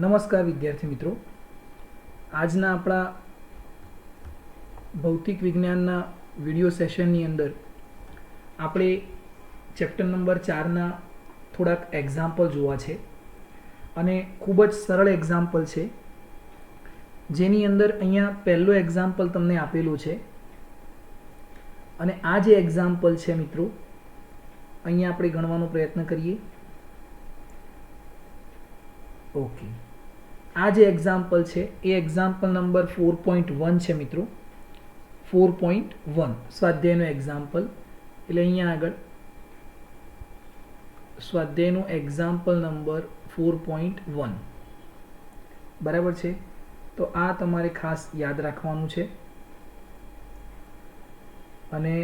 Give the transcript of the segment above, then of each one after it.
નમસ્કાર વિદ્યાર્થી મિત્રો, આજના આપણા ભૌતિક વિજ્ઞાનના વિડિયો સેશનની અંદર આપણે ચેપ્ટર નંબર 4ના થોડાક એક્ઝામ્પલ જોવા છે અને ખૂબ જ સરળ એક્ઝામ્પલ છે, જેની અંદર અહીંયા પહેલો એક્ઝામ્પલ તમને આપેલું છે અને આ જે એક્ઝામ્પલ છે મિત્રો, અહીંયા આપણે ગણવાનો પ્રયત્ન કરીએ. ઓકે, આ જે એક્ઝામ્પલ છે એ એક્ઝામ્પલ નંબર 4.1 છે મિત્રો. 4.1 સ્વાધ્યાયનો એક્ઝામ્પલ, એટલે અહીંયા આગળ સ્વાધ્યાયનો એક્ઝામ્પલ નંબર 4.1 બરાબર છે. તો આ તમારે ખાસ યાદ રાખવાનું છે. અને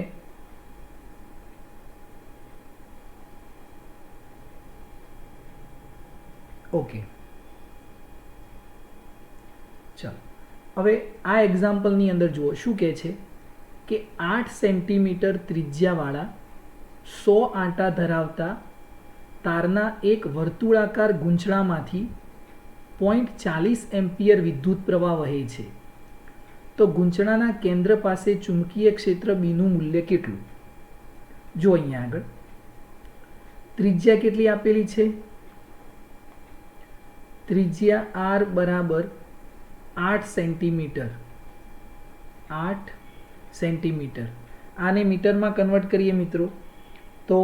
ઓકે, ચાલો હવે આ એક્ઝામ્પલની અંદર જુઓ શું કહે છે કે 8 સેન્ટીમીટર ત્રિજ્યાવાળા 100 આંટા ધરાવતા તારના એક વર્તુળાકાર ગૂંચળામાંથી 0.40 એમ્પિયર વિદ્યુત પ્રવાહ વહે છે. તો ગૂંચળાના કેન્દ્ર પાસે ચુંબકીય ક્ષેત્ર બીનું મૂલ્ય કેટલું? જો અહીંયા આગળ ત્રિજ્યા કેટલી આપેલી છે? ત્રિજ્યા r બરાબર 8 સેન્ટીમીટર. 8 સેન્ટીમીટર. આને મીટરમાં કન્વર્ટ કરીએ મિત્રો તો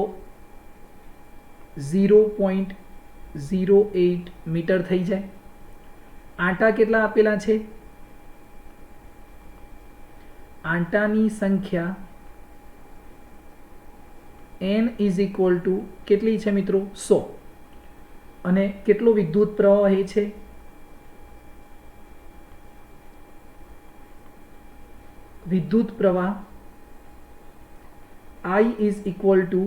0.08 મીટર થઈ જાય. આંટા કેટલા આપેલા છે? આંટાની સંખ્યા n ઇઝ ઇક્વલ ટુ કેટલી છે મિત્રો? 100. અને કેટલો વિદ્યુત પ્રવાહ વહે છે? વિદ્યુત પ્રવાહ I is equal two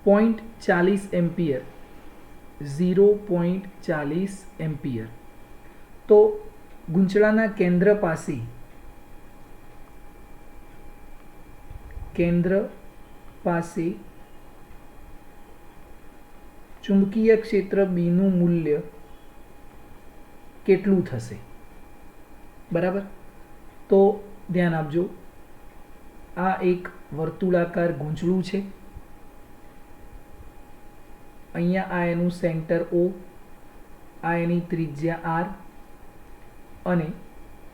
0.40 ampere. 0.40 ampere. તો ગૂંચળાના કેન્દ્ર પાસે ચુંબકીય ક્ષેત્ર બીનું મૂલ્ય કેટલું થશે? બરાબર. તો ધ્યાન આપજો, આ એક વર્તુળાકાર ગૂંચળું છે. અહીંયા આ એનું સેન્ટર O, આ એની ત્રિજ્યા R, અને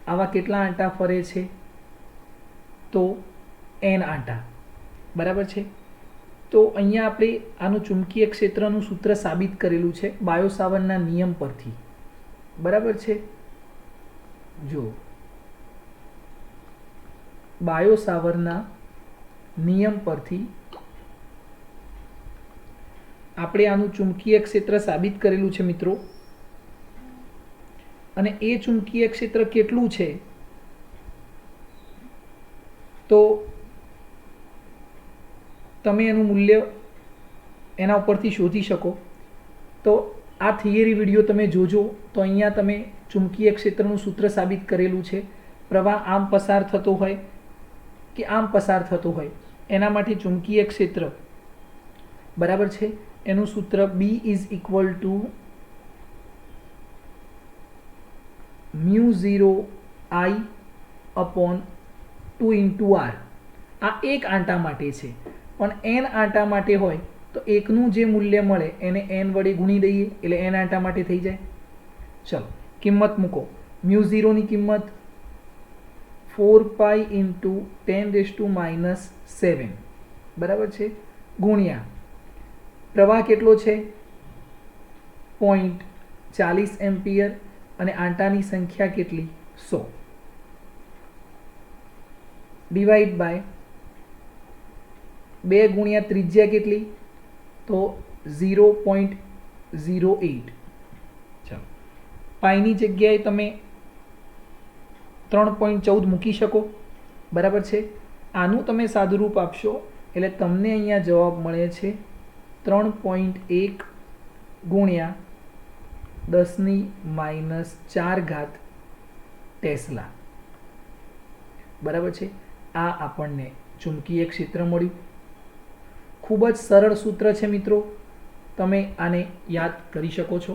આવા કેટલા આંટા ફરે છે? તો n આંટા. બરાબર છે. તો અહીંયા આપણે આનું ચુંબકીય ક્ષેત્રનું સૂત્ર સાબિત કરેલું છે બાયો-સાવર્ટના નિયમ પરથી. બરાબર છે. જો બાયો-સાવર્ટના નિયમ પરથી આપણે આનું ચુંબકીય ક્ષેત્ર સાબિત કરેલું છે મિત્રો. અને એ ચુંબકીય ક્ષેત્ર કેટલું છે તો તમે એનું મૂલ્ય એના ઉપરથી શોધી શકો. તો આ થિયરી વિડીયો તમે જોજો તો અહીંયા તમે ચુંબકીય ક્ષેત્રનું સૂત્ર સાબિત કરેલું છે. પ્રવાહ આમ પસાર થતો હોય કે આમ પસાર થતો હોય, એના માટે ચુંબકીય ક્ષેત્ર બરાબર છે, એનું સૂત્ર B is equal two μ0I upon 2 × R. આ એક આંટા માટે છે, પણ n આંટા માટે હોય તો એકનું જે મૂલ્ય મળે એને n વડે ગુણી દઈએ એટલે n આંટા માટે થઈ જાય. ચલો કિંમત મૂકો. μ0ની કિંમત 4π × 10⁻⁷ બરાબર છે, ગુણ્યા પ્રવાહ કેટલો છે? 0.40 એમ્પિયર, અને આંટાની સંખ્યા કેટલી? 100. ડિવાઈડ બાય 2 ગુણ્યા ત્રિજ્યા કેટલી? તો 0.08. ચાલો, પાઈની જગ્યાએ તમે 3.14 મૂકી શકો. બરાબર છે. આનું તમે સાદુરૂપ આપશો એટલે તમને અહીંયા જવાબ મળે છે 3.1 ગુણ્યા 10⁻⁴ ટેસ્લા. બરાબર છે. આ આપણને ચુંબકીય ક્ષેત્ર મળ્યું. ખૂબ જ સરળ સૂત્ર છે મિત્રો. તમે આને યાદ કરી શકો છો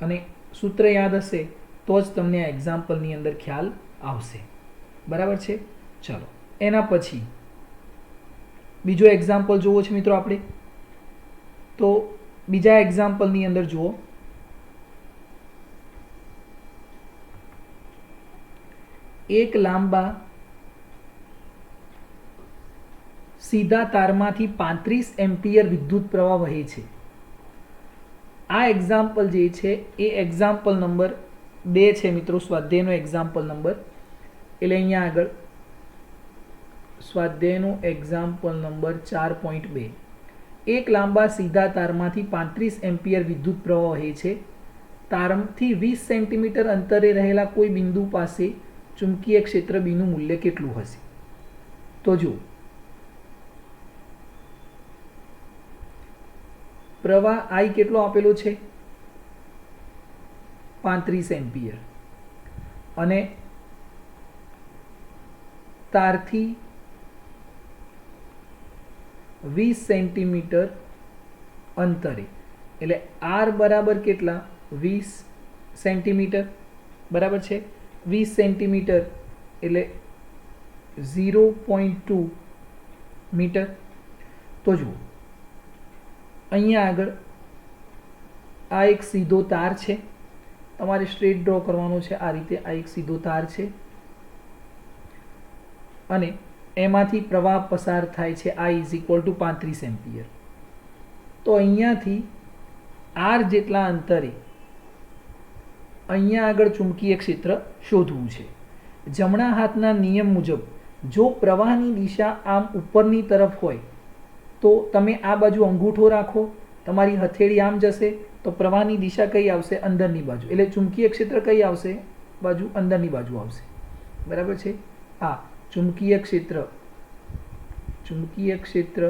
અને સૂત્ર યાદ હશે તો જ તમને આ એક્ઝામ્પલની અંદર ખ્યાલ આવશે. બરાબર છે. ચલો એના પછી બીજો એક્ઝામ્પલ જોવો છે મિત્રો આપણે. તો બીજા એક્ઝામ્પલની અંદર જુઓ, એક લાંબા સીધા તારમાંથી 35 એમ્પિયર વિદ્યુત પ્રવાહ વહે છે. આ એક્ઝામ્પલ જે છે એ એક્ઝામ્પલ નંબર 2 છે મિત્રો, સ્વાધ્યાયનો એક્ઝામ્પલ નંબર. એટલે અહીંયા આગળ સ્વાધ્યાયનો એક્ઝામ્પલ નંબર 4.2. એક લાંબા સીધા તારમાંથી 35 એમ્પિયર વિદ્યુત પ્રવાહ વહે છે. તારથી 20 સેન્ટીમીટર અંતરે રહેલા કોઈ બિંદુ પાસે ચુંબકીય ક્ષેત્ર બીનું મૂલ્ય કેટલું હશે? તો જો પ્રવાહ I કેટલો આપેલો છે? 35 એમ્પિયર, અને તારથી 20 સેન્ટીમીટર અંતરે, એટલે R બરાબર કેટલા? 20 સેન્ટીમીટર. બરાબર છે. 20 સેન્ટીમીટર એટલે 0.2 મીટર. તો જુઓ અહીંયા આગળ આ એક સીધો તાર છે, તમારે સ્ટ્રેટ ડ્રો કરવાનો છે. આ રીતે આ એક સીધો તાર છે અને એમાંથી પ્રવાહ પસાર થાય છે I = 35 એમ્પિયર. તો અહીંયાથી R જેટલા અંતરે અહીંયા આગળ ચુંબકીય ક્ષેત્ર શોધવું છે. જમણા હાથના નિયમ મુજબ જો પ્રવાહની દિશા આમ ઉપરની તરફ હોય તો તમે આ બાજુ અંગૂઠો રાખો, તમારી હથેળી આમ જશે તો પ્રવાહની દિશા કઈ આવશે? અંદરની બાજુ. એટલે ચુંબકીય ક્ષેત્ર કઈ આવશે? બાજુ અંદરની બાજુ આવશે. બરાબર છે. આ ચુંબકીય ક્ષેત્ર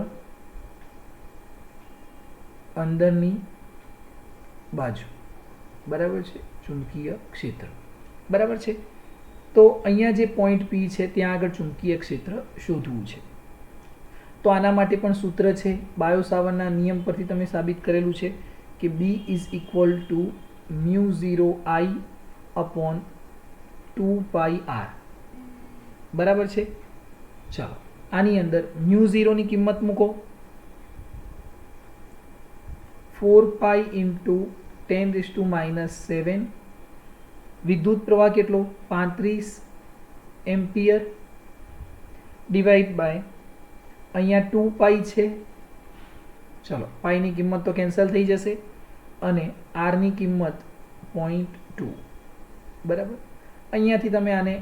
અંદરની બાજુ. બરાબર છે. ચુંબકીય ક્ષેત્ર. બરાબર છે. તો અહીંયા જે પોઈન્ટ P છે ત્યાં આગળ ચુંબકીય ક્ષેત્ર શોધવું છે. તો આના માટે પણ સૂત્ર છે, બાયો-સાવર્ટના નિયમ પરથી તમે સાબિત કરેલું છે કે B = μ0I/2πr. બરાબર છે. ચાલો આની અંદર μ0 ની કિંમત મૂકો, 4π × 10⁻⁷. વિદ્યુત પ્રવાહ કેટલો? 35 એમ્પિયર ડિવાઈડ બાય અહીંયા 2π છે. ચલો પાઈની કિંમત તો કેન્સલ થઈ જશે અને R ની કિંમત 0.2. બરાબર. અહીંયાથી તમે આને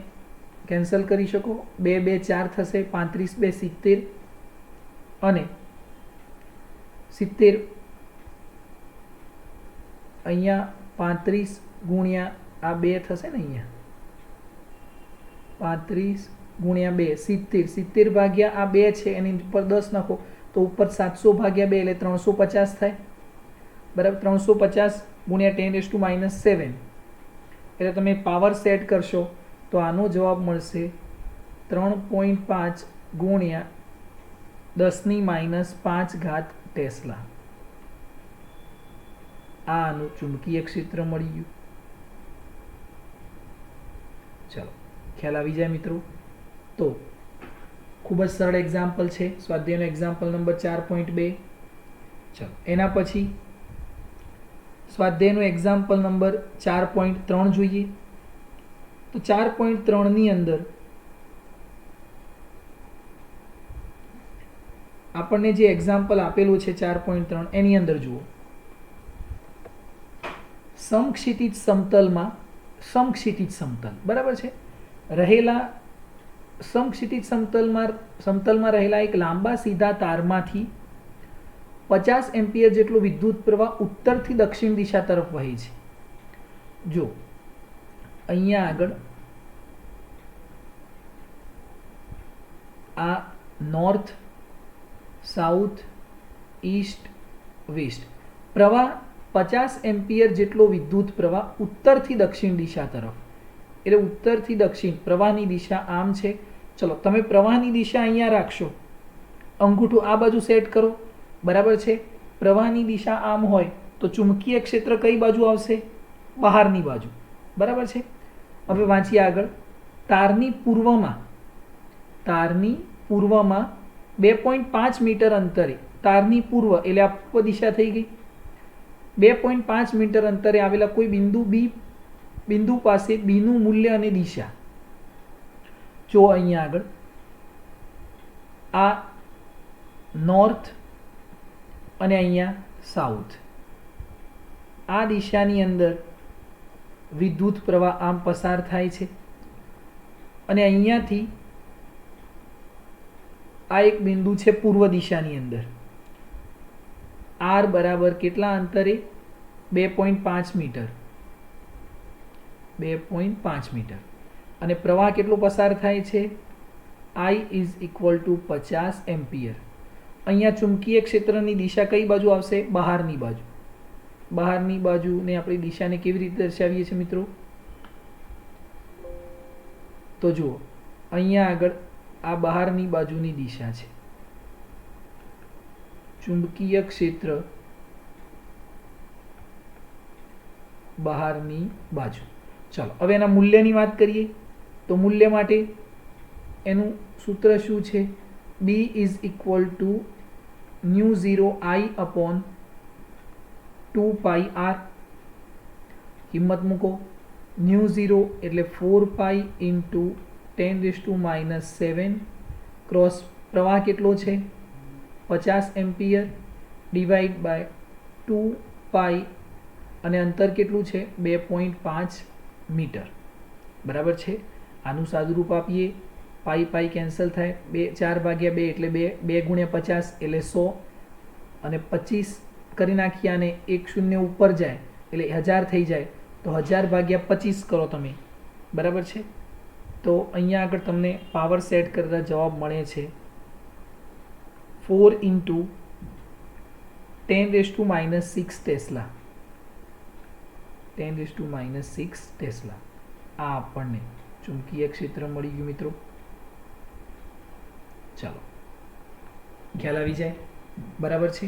કેન્સલ કરી શકો. 2 2 4 થશે, 35 2 70 અને 70 અહીંયા 35 ગુણ્યા આ 2 થશે ને, અહીંયા 35 ગુણ્યા 2 70, 70 ભાગ્યા આ 2 છે એની ઉપર 10 નાખો તો ઉપર 700 ભાગ્યા 2 એટલે 350 થાય. બરાબર. 350 ગુણ્યા 10⁻⁷. એટલે તમે પાવર સેટ કરશો તો આનો જવાબ મળશે 3.5 ગુણ્યા 10⁻5 ટેસ્લા. આ આનું ચુંબકીય ક્ષેત્ર મળી ગયું. ચલો ખ્યાલ આવી જાય મિત્રો. તો ખૂબ જ સરળ એક્ઝામ્પલ છે, સ્વાધ્યાયનો એક્ઝામ્પલ નંબર 4.2. ચલો એના પછી સ્વાધ્યાયનો એક્ઝામ્પલ નંબર 4.3 જોઈએ. તો 4.3 ની અંદર આપણને જે એક્ઝામ્પલ આપેલું છે 4.3 એની અંદર જુઓ, સમક્ષિતિજ સમતલમાં બરાબર છે રહેલા સમક્ષિતિજ સમતલમાં રહેલા એક લાંબા સીધા તારમાંથી 50 એમ્પિયર જેટલો વિદ્યુત પ્રવાહ ઉત્તરથી દક્ષિણ દિશા તરફ વહે છે. જો અહીંયા આગળ આ નોર્થ, સાઉથ, ઈસ્ટ, વેસ્ટ પ્રવાહ 50 એમ્પિયર જેટલો વિદ્યુત પ્રવાહ ઉત્તરથી દક્ષિણ દિશા તરફ, એટલે ઉત્તરથી દક્ષિણ પ્રવાહની દિશા આમ છે. ચલો તમે પ્રવાહની દિશા અહીંયા રાખશો, અંગૂઠો આ બાજુ સેટ કરો. બરાબર છે. પ્રવાહની દિશા આમ હોય તો ચુંબકીય ક્ષેત્ર કઈ બાજુ આવશે? બહારની બાજુ. બરાબર છે. હવે વાંચીએ આગળ. તારની પૂર્વમાં 2.5 મીટર અંતરે, તારની પૂર્વ એટલે આ પૂર્વ દિશા થઈ ગઈ. 2.5 મીટર અંતરે આવેલા કોઈ બિંદુ પાસે બીનું મૂલ્ય અને દિશા. જો અહીંયા આગળ આ નોર્થ અને અહીંયા સાઉથ, આ દિશાની અંદર વિદ્યુત પ્રવાહ આમ પસાર થાય છે અને અહીંયાથી આ એક બિંદુ છે પૂર્વ દિશાની અંદર. આર બરાબર કેટલા અંતરે? 2.5 મીટર. 2.5 મીટર. અને પ્રવાહ કેટલો પસાર થાય છે? I is equal two 50 ampere. અહીંયા ચુંબકીય ક્ષેત્રની દિશા કઈ બાજુ આવશે? બહારની બાજુ. બહારની બાજુને આપણી દિશાને કેવી રીતે દર્શાવીએ છીએ મિત્રો? તો જુઓ, અહીંયા આગળ આ બહારની બાજુની દિશા છે. ચુંબકીય ક્ષેત્ર બહારની બાજુ. ચાલો હવે એના મૂલ્યની વાત કરીએ. તો મૂલ્ય માટે એનું સૂત્ર શું છે? B is equal two μ0I upon 2πr. કિંમત મૂકો. μ0 એટલે 4π ઇન્ટુ 10⁻⁷ ક્રોસ પ્રવાહ કેટલો છે? 50 એમ્પિયર ડિવાઈડ બાય 2π અને અંતર કેટલું છે? 2.5 મીટર. બરાબર છે. આનું સાદુરૂપ આપીએ. પાઈ કેન્સલ થાય. 4/2 એટલે 2 × 50 એટલે 100 અને 25 કરી નાખીએ અને 1 શૂન્ય ઉપર જાય એટલે 1000 થઈ જાય. તો 1000/25 કરો તમે. બરાબર છે. તો અહીંયા આગળ તમને પાવર સેટ કરતા જવાબ મળે છે 4 × 10⁻⁶ ટેસ્લા. 10⁻⁶ ટેસ્લા. આ આપણને ચુંબકીય ક્ષેત્ર મળી ગયું મિત્રો. ચાલો, ખ્યાલ આવી જાય. બરાબર છે.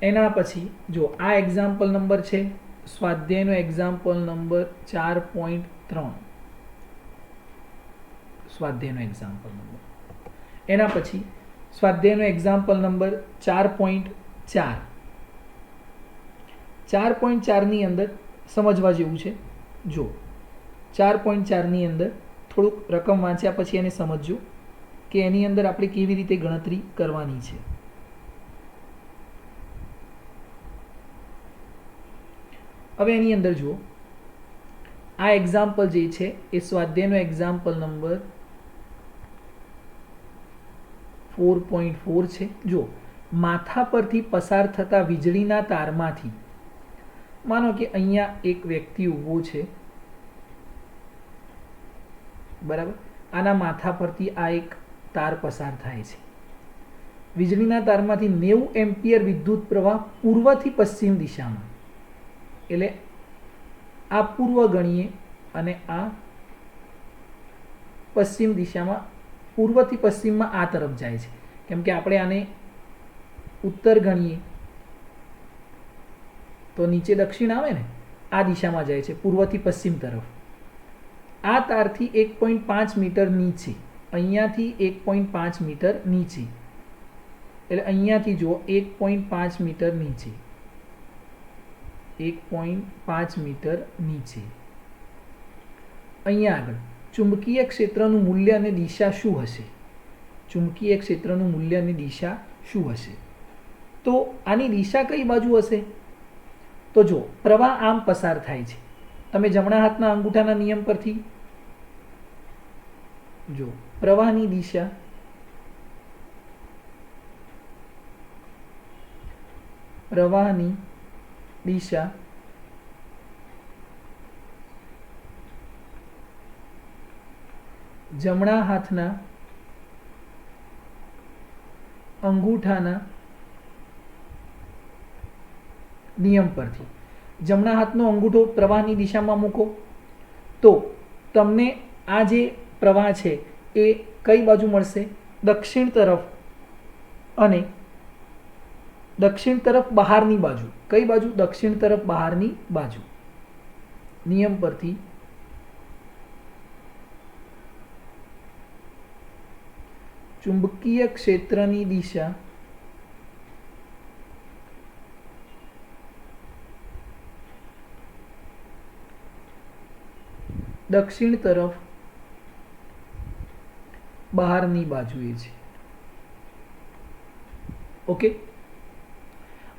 એના પછી જો આ એક્ઝામ્પલ નંબર છે સ્વાધ્યાયનો એક્ઝામ્પલ નંબર 4.3. સ્વાધ્યાયનો એક્ઝામ્પલ નંબર. એના પછી સ્વાધ્યાયનો એક્ઝામ્પલ નંબર 4.4. 4.4 ની અંદર સમજવા જેવું છે. જો 4.4 ની અંદર થોડુંક રકમ વાંચ્યા પછી એને સમજજો કે એની અંદર આપણે કેવી રીતે ગણતરી કરવાની છે. હવે એની અંદર જુઓ, આ એક્ઝામ્પલ જે છે એ સ્વાધ્યાયનો એક્ઝામ્પલ નંબર 4.4 છે. જો માથા પરથી પસાર થતા વીજળીના તારમાંથી, માનો કે અહીંયા એક વ્યક્તિ ઊભો છે. બરાબર. આના માથા પરથી આ એક તાર પસાર થાય છે. વીજળીના તારમાંથી 90 એમ્પિયર વિદ્યુત પ્રવાહ પૂર્વથી પશ્ચિમ દિશામાં, એટલે આ પૂર્વ ગણીએ અને આ પશ્ચિમ દિશામાં, પૂર્વથી પશ્ચિમમાં આ તરફ જાય છે. કેમ કે આપણે આને ઉત્તર ગણીએ તો નીચે દક્ષિણ આવે ને, આ દિશામાં જાય છે પૂર્વથી પશ્ચિમ તરફ. આ તારથી 1.5 મીટર નીચે, અહીંયાથી 1.5 મીટર નીચે, એટલે અહીંયાથી જુઓ 1.5 મીટર નીચે, 1.5 મીટર નીચે. અહીંયા આગળ ચુંબકીય ક્ષેત્રનું મૂલ્ય અને દિશા શું હશે? ચુંબકીય ક્ષેત્રનું મૂલ્ય અને દિશા શું હશે? તો આની દિશા કઈ બાજુ હશે? તો જો પ્રવાહ આમ પસાર થાય છે. તમે જમણા હાથના અંગૂઠાના નિયમ પરથી જો પ્રવાહની દિશા જમણા હાથના અંગૂઠાના નિયમ પરથી જમણા હાથનો અંગૂઠો પ્રવાહની દિશામાં મૂકો તો તમને આ જે પ્રવાહ છે એ કઈ બાજુ મળશે? દક્ષિણ તરફ અને દક્ષિણ તરફ બહારની બાજુ, કઈ બાજુ? દક્ષિણ તરફ બહારની બાજુ. નિયમ પરથી ચુંબકીય ક્ષેત્રની દિશા દક્ષિણ તરફ બહારની બાજુએ છે. ઓકે,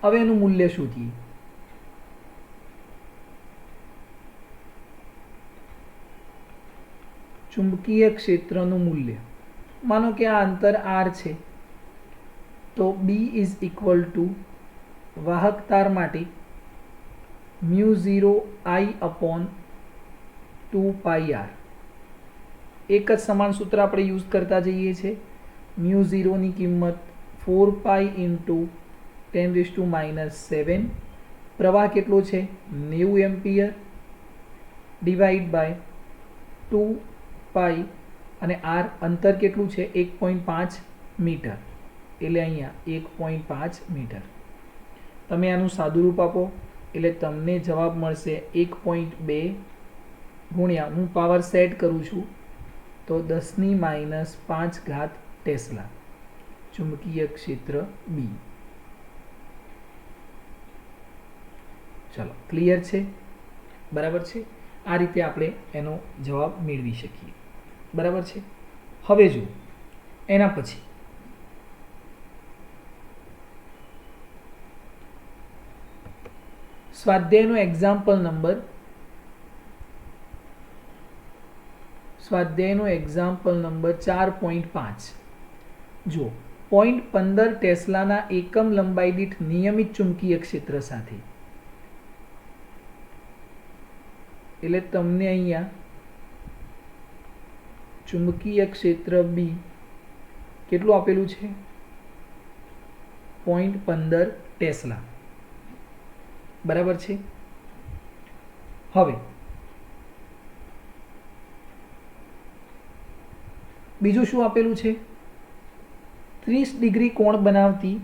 હવે એનું મૂલ્ય શોધીએ. ચુંબકીય ક્ષેત્રનું મૂલ્ય, માનો કે આ અંતર r છે, તો B ઇઝ ઇક્વલ ટુ વાહક તાર માટે μ0 I અપોન 2 પાઈ r. એક જ સમાન સૂત્ર આપણે યુઝ કરતા જઈએ છીએ. μ0 ની કિંમત 4 પાઈ ઇન્ટુ 10⁻⁻7. પ્રવાહ કેટલો છે? 90 એમ્પિયર ડિવાઈડ બાય 2 પાઈ, અને r અંતર કેટલું છે? 1.5 મીટર, એટલે અહીંયા 1.5 મીટર. તમે આનું સાદુરૂપ આપો એટલે તમને જવાબ મળશે 1.2 ગુણ્યા, હું પાવર સેટ કરું છું તો 10⁻5 ટેસ્લા ચુંબકીય ક્ષેત્ર B. ચલો, ક્લિયર છે? બરાબર છે. આ રીતે આપણે એનો જવાબ મેળવી શકીએ. બરાબર છે. હવે જો એના પછી સ્વાધ્યાયનો એક્ઝામ્પલ નંબર 4.5. જો 0.15 ટેસ્લાના એકમ લંબાઈ દીઠ નિયમિત ચુંબકીય ક્ષેત્ર સાથે, એટલે તમને અહીંયા ચુંબકીય ક્ષેત્ર B કેટલું આપેલું છે? 0.15 ટેસ્લા. બરાબર છે. હવે બીજું શું આપેલું છે? 30 ડિગ્રી કોણ બનાવતી,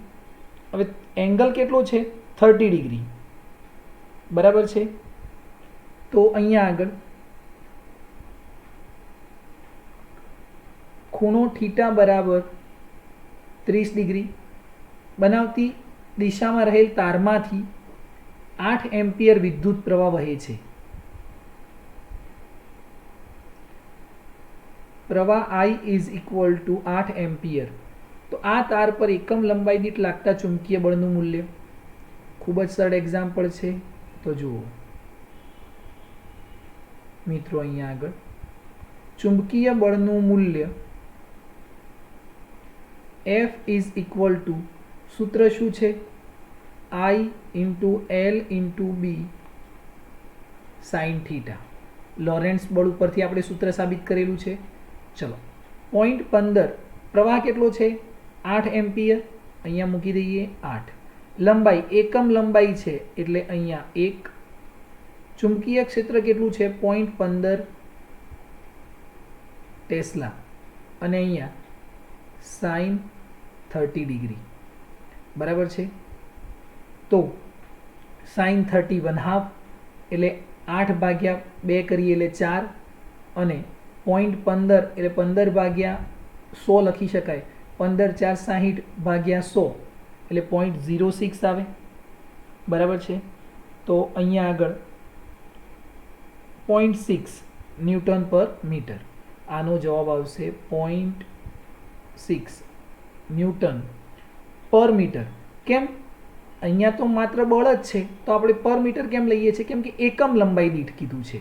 હવે એંગલ કેટલો છે? 30 ડિગ્રી. બરાબર છે. તો અહીંયા આગળ ખૂણો થીટા બરાબર 30 ડિગ્રી બનાવતી દિશામાં રહેલ તારમાંથી 8 એમ્પિયર વિદ્યુત પ્રવાહ વહે છે. પ્રવાહ I is equal two 8 ampere. તો આ તાર પર એકમ લંબાઈ દીઠ લાગતા ચુંબકીય બળનું મૂલ્ય. ખૂબ જ સરળ એક્ઝામ્પલ છે. તો જુઓ મિત્રો, અહીંયા આગળ ચુંબકીય બળનું મૂલ્ય F ઇઝ ઇક્વલ ટુ, સૂત્ર શું છે? I into L into B sine theta. Lorentz બળ ઉપરથી આપણે સૂત્ર સાબિત કરેલું છે. ચલો, 0.15 પ્રવાહ કેટલો છે? 8 એમ્પિયર, અહીંયા મૂકી દઈએ 8. લંબાઈ, એકમ લંબાઈ છે એટલે અહીંયા 1. ચુંબકીય ક્ષેત્ર કેટલું છે? 0.15 ટેસ્લા, અને અહીંયા સાઇન 30 ડિગ્રી. બરાબર છે. તો સાઇન 30 1/2 એટલે 8 ભાગ્યા 2 કરીએ એટલે 4, અને 0.15 એટલે 15 ભાગ્યા 100 લખી શકાય. 15 4 60 ભાગ્યા 100 એટલે 0.06 આવે. બરાબર છે. તો અહીંયા આગળ 0.6 ન્યૂટન પર મીટર. આનો જવાબ આવશે 0.6 ન્યૂટન પર મીટર. કેમ? અહીંયા તો માત્ર બળ જ છે, તો આપણે પર મીટર કેમ લઈએ છીએ? કેમ કે એકમ લંબાઈ દીઠ કીધું છે.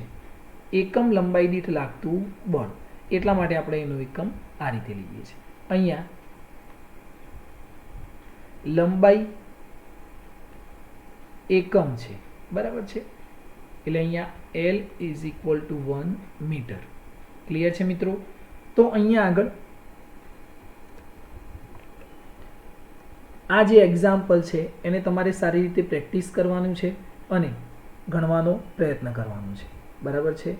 એકમ લંબાઈ દીઠ લાગતું બળ, એટલા માટે આપણે એનો એકમ આ રીતે લઈએ છીએ. અહીંયા લંબાઈ એકમ છે. બરાબર છે. એટલે અહીંયા L is equal to 1 metre. Clear છે મિત્રો? તો અહીંયા આગળ આ જે એક્ઝામ્પલ છે એને તમારે સારી રીતે પ્રેક્ટિસ કરવાનું છે અને ગણવાનો પ્રયત્ન કરવાનો છે. બરાબર છે.